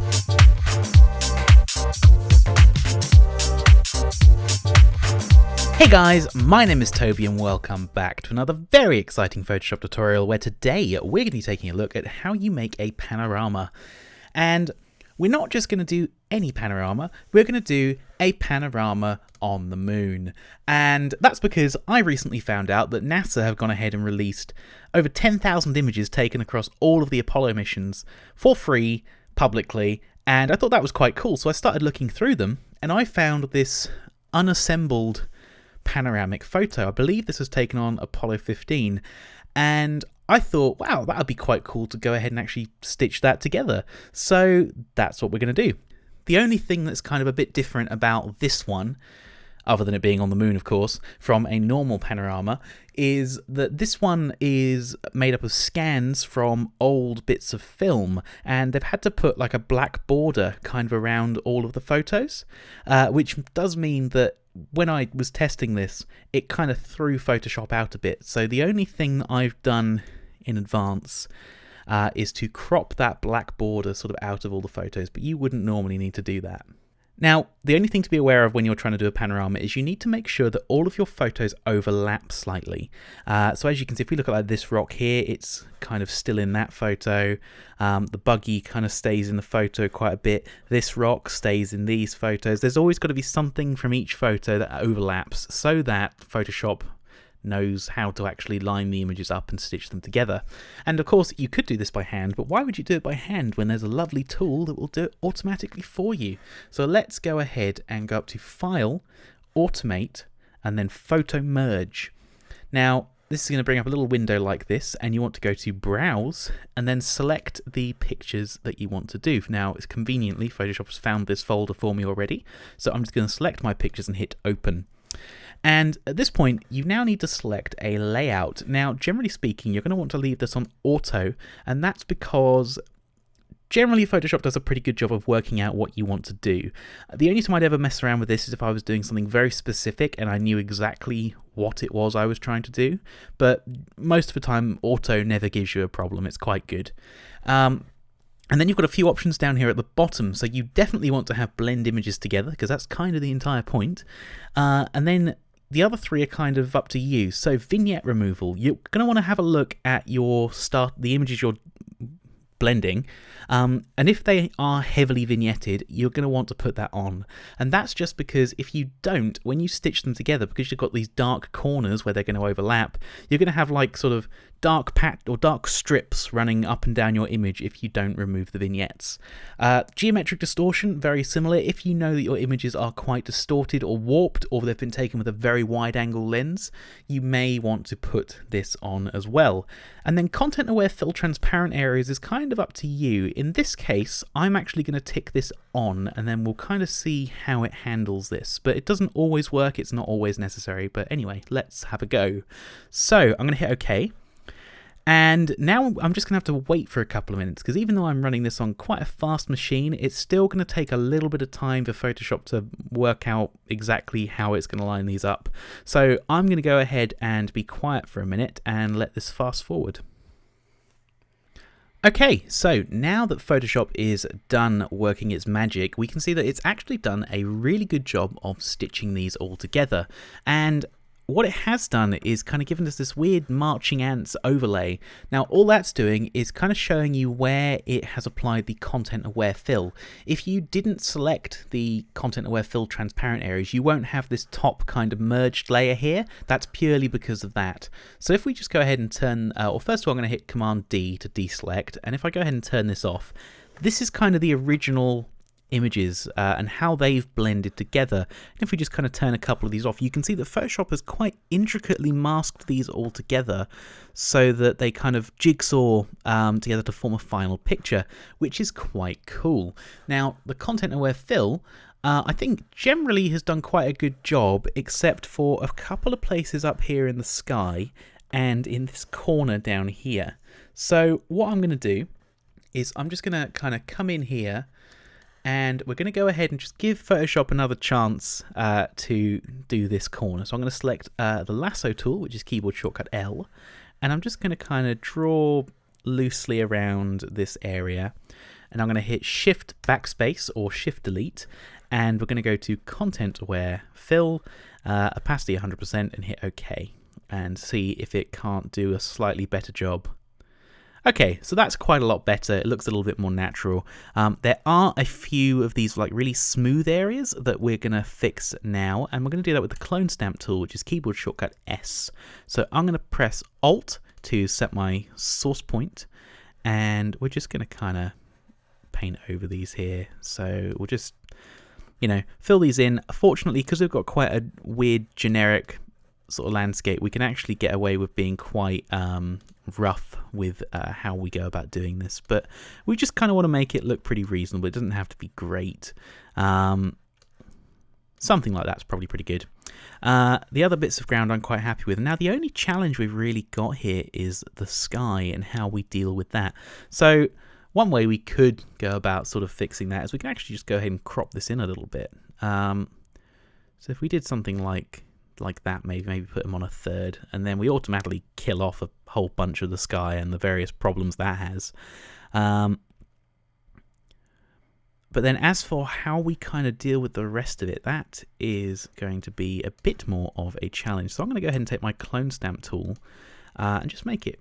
Hey guys, my name is Toby and welcome back to another very exciting Photoshop tutorial where today we're going to be taking a look at how you make a panorama. And we're not just going to do any panorama, we're going to do a panorama on the moon. And that's because I recently found out that NASA have gone ahead and released over 10,000 images taken across all of the Apollo missions for free, publicly, and I thought that was quite cool. So I started looking through them and I found this unassembled panoramic photo. I believe this was taken on Apollo 15, and I thought, wow, that would be quite cool to go ahead and actually stitch that together. So that's what we're going to do. The only thing that's kind of a bit different about this one, other than it being on the moon of course, from a normal panorama, is that this one is made up of scans from old bits of film, and they've had to put like a black border kind of around all of the photos, which does mean that when I was testing this, it kind of threw Photoshop out a bit. So the only thing that I've done in advance is to crop that black border sort of out of all the photos, but you wouldn't normally need to do that. Now, the only thing to be aware of when you're trying to do a panorama is you need to make sure that all of your photos overlap slightly. So as you can see, if we look at like this rock here, it's kind of still in that photo. The buggy kind of stays in the photo quite a bit. This rock stays in these photos. There's always got to be something from each photo that overlaps so that Photoshop knows how to actually line the images up and stitch them together. And of course you could do this by hand, but why would you do it by hand when there's a lovely tool that will do it automatically for you? So let's go ahead and go up to File, Automate, and then Photo Merge. Now this is going to bring up a little window like this, and you want to go to Browse and then select the pictures that you want to do. Now it's conveniently Photoshop has found this folder for me already, so I'm just going to select my pictures and hit Open. And at this point, you now need to select a layout. Now, generally speaking, you're going to want to leave this on auto, and that's because generally Photoshop does a pretty good job of working out what you want to do. The only time I'd ever mess around with this is if I was doing something very specific and I knew exactly what it was I was trying to do, but most of the time, auto never gives you a problem. It's quite good. And then you've got a few options down here at the bottom, so you definitely want to have blend images together because that's kind of the entire point. And then the other three are kind of up to you. So vignette removal, you're going to want to have a look at the images you're blending, and if they are heavily vignetted, you're going to want to put that on. And that's just because if you don't, when you stitch them together, because you've got these dark corners where they're going to overlap, you're going to have like sort of dark dark strips running up and down your image if you don't remove the vignettes. Geometric distortion, very similar. If you know that your images are quite distorted or warped, or they've been taken with a very wide angle lens, you may want to put this on as well. And then content aware fill transparent areas is kind of up to you. In this case, I'm actually going to tick this on, and then we'll kind of see how it handles this. But it doesn't always work, it's not always necessary. But anyway, let's have a go. So I'm going to hit OK. And now I'm just going to have to wait for a couple of minutes, because even though I'm running this on quite a fast machine, it's still going to take a little bit of time for Photoshop to work out exactly how it's going to line these up. So I'm going to go ahead and be quiet for a minute and let this fast forward. Okay, so now that Photoshop is done working its magic, we can see that it's actually done a really good job of stitching these all together. And what it has done is kind of given us this weird marching ants overlay. Now all that's doing is kind of showing you where it has applied the content aware fill. If you didn't select the content aware fill transparent areas, you won't have this top kind of merged layer here. That's purely because of that. So if we just go ahead and turn, or first of all I'm going to hit Command D to deselect, and if I go ahead and turn this off, this is kind of the original images and how they've blended together. And if we just kind of turn a couple of these off, you can see that Photoshop has quite intricately masked these all together so that they kind of jigsaw together to form a final picture, which is quite cool. Now the content aware fill I think generally has done quite a good job, except for a couple of places up here in the sky and in this corner down here. So what I'm going to do is I'm just going to kind of come in here, and we're going to go ahead and just give Photoshop another chance to do this corner. So I'm going to select the lasso tool, which is keyboard shortcut L, and I'm just going to kind of draw loosely around this area. and I'm going to hit Shift Backspace or Shift Delete, and we're going to go to Content Aware Fill, opacity 100%, and hit OK, and see if it can't do a slightly better job. Okay, so that's quite a lot better. It looks a little bit more natural. There are a few of these like really smooth areas that we're going to fix now, and we're going to do that with the clone stamp tool, which is keyboard shortcut S. So I'm going to press Alt to set my source point, and we're just going to kind of paint over these here. So we'll just, fill these in. Fortunately, because we've got quite a weird generic sort of landscape, we can actually get away with being quite rough with how we go about doing this, but we just kind of want to make it look pretty reasonable. It doesn't have to be great. Something like that's probably pretty good. The other bits of ground I'm quite happy with. Now the only challenge we've really got here is the sky and how we deal with that. So one way we could go about sort of fixing that is we can actually just go ahead and crop this in a little bit. So if we did something like that, maybe put them on a third, and then we automatically kill off a whole bunch of the sky and the various problems that has. But then as for how we kind of deal with the rest of it, that is going to be a bit more of a challenge. So I'm going to go ahead and take my clone stamp tool and just make it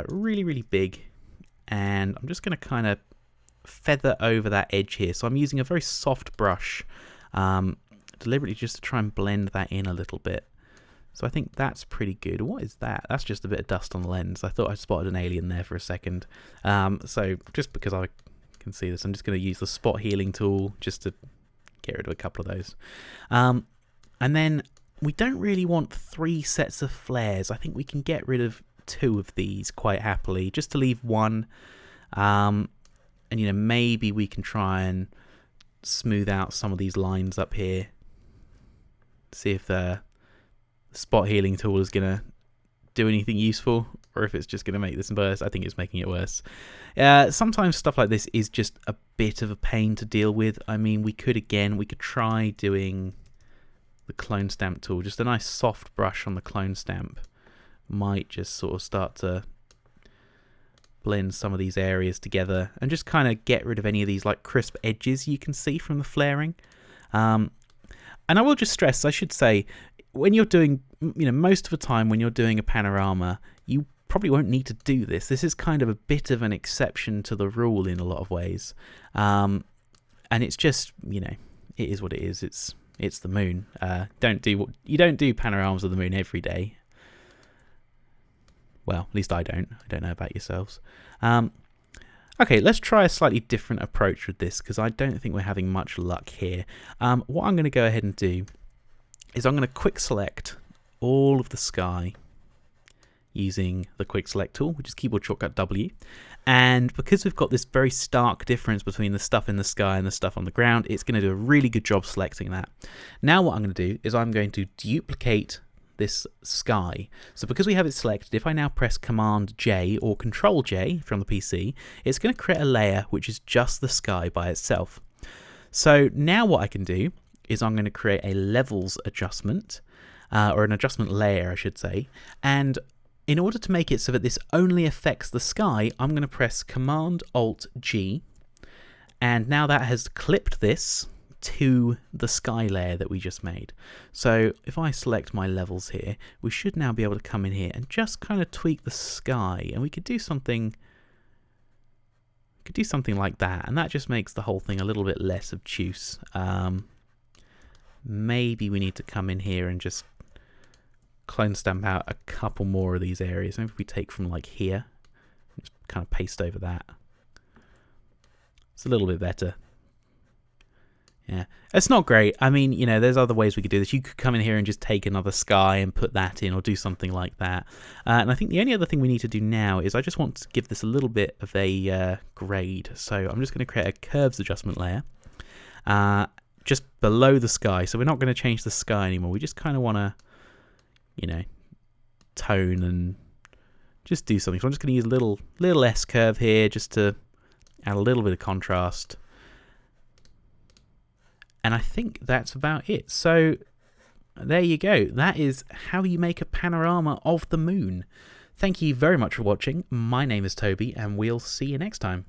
really, really big. And I'm just going to kind of feather over that edge here. So I'm using a very soft brush, deliberately just to try and blend that in a little bit. So I think that's pretty good. What is that? That's just a bit of dust on the lens. I thought I spotted an alien there for a second. So just because I can see this, I'm just going to use the spot healing tool just to get rid of a couple of those. And then we don't really want 3 sets of flares. I think we can get rid of 2 of these quite happily, just to leave 1. And maybe we can try and smooth out some of these lines up here. See if the spot healing tool is going to do anything useful, or if it's just going to make this worse. I think it's making it worse. Sometimes stuff like this is just a bit of a pain to deal with. I mean, we could try doing the clone stamp tool. Just a nice soft brush on the clone stamp might just sort of start to blend some of these areas together and just kind of get rid of any of these like crisp edges you can see from the flaring. And I will just stress, I should say, when you're doing, most of the time when you're doing a panorama, you probably won't need to do this. This is kind of a bit of an exception to the rule in a lot of ways. And it's just, it is what it is. It's the moon. You don't do panoramas of the moon every day. Well, at least I don't. I don't know about yourselves. Okay, let's try a slightly different approach with this, because I don't think we're having much luck here. What I'm going to go ahead and do is I'm going to quick select all of the sky using the quick select tool, which is keyboard shortcut W. And because we've got this very stark difference between the stuff in the sky and the stuff on the ground, it's going to do a really good job selecting that. Now what I'm going to do is I'm going to duplicate this sky. So because we have it selected, if I now press Command J or Control J from the PC, it's going to create a layer which is just the sky by itself. So now what I can do is I'm going to create a levels adjustment, or an adjustment layer I should say, and in order to make it so that this only affects the sky, I'm going to press Command Alt G, and now that has clipped this to the sky layer that we just made. So if I select my levels here, we should now be able to come in here and just kind of tweak the sky, and we could do something like that, and that just makes the whole thing a little bit less obtuse. Maybe we need to come in here and just clone stamp out a couple more of these areas. Maybe if we take from like here, just kind of paste over that. It's a little bit better. Yeah, it's not great. I mean, there's other ways we could do this. You could come in here and just take another sky and put that in, or do something like that. And I think the only other thing we need to do now is I just want to give this a little bit of a grade. So I'm just going to create a curves adjustment layer just below the sky. So we're not going to change the sky anymore. We just kind of want to, tone and just do something. So I'm just going to use a little S curve here just to add a little bit of contrast. And I think that's about it. So there you go. That is how you make a panorama of the moon. Thank you very much for watching. My name is Toby, and we'll see you next time.